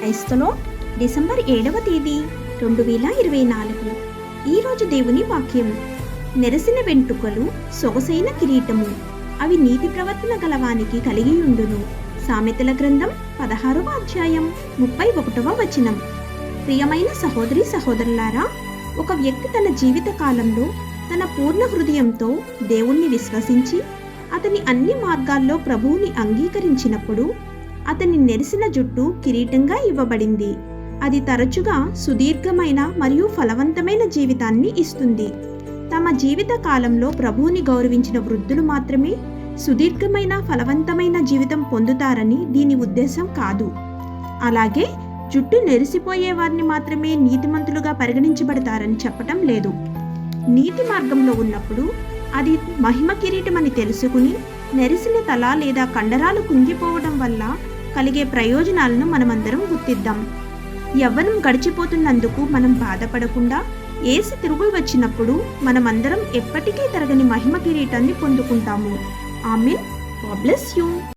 క్రైస్తలో December 7వ తేదీ 2024. ఈరోజు దేవుని వాక్యం. నెరసిన వెంట్రుకలు సొగసైన కిరీటము, అవి నీతి ప్రవర్తన గలవానికి కలిగియుండును. సామెతల గ్రంథం 16వ అధ్యాయం 31వ వచనం. ప్రియమైన సహోదరి సహోదరులారా, ఒక వ్యక్తి తన జీవిత కాలంలో తన పూర్ణ హృదయంతో దేవుణ్ణి విశ్వసించి అతని అన్ని మార్గాల్లో ప్రభువుని అంగీకరించినప్పుడు అతని నెరిసిన జుట్టు కిరీటంగా ఇవ్వబడింది. అది తరచుగా సుదీర్ఘమైన మరియు ఫలవంతమైన జీవితాన్ని ఇస్తుంది. తమ జీవిత కాలంలో ప్రభువుని గౌరవించిన వృద్ధులు మాత్రమే సుదీర్ఘమైన ఫలవంతమైన జీవితం పొందుతారని దీని ఉద్దేశం కాదు. అలాగే జుట్టు నెరిసిపోయే వారిని మాత్రమే నీతిమంతులుగా పరిగణించబడతారని చెప్పటం లేదు. నీతి మార్గంలో ఉన్నప్పుడు అది మహిమ కిరీటమని తెలుసుకుని నెరిసిన తల లేదా కండరాలు కుంగిపోవడం వల్ల కలిగే ప్రయోజనాలను మనమందరం గుర్తిద్దాం. యవ్వనం గడిచిపోతున్నందుకు మనం బాధపడకుండా యేసు తిరుగు వచ్చినప్పుడు మనమందరం ఎప్పటికీ తరగని మహిమ కిరీటాన్ని పొందుకుంటాము. ఆమేన్. God bless you.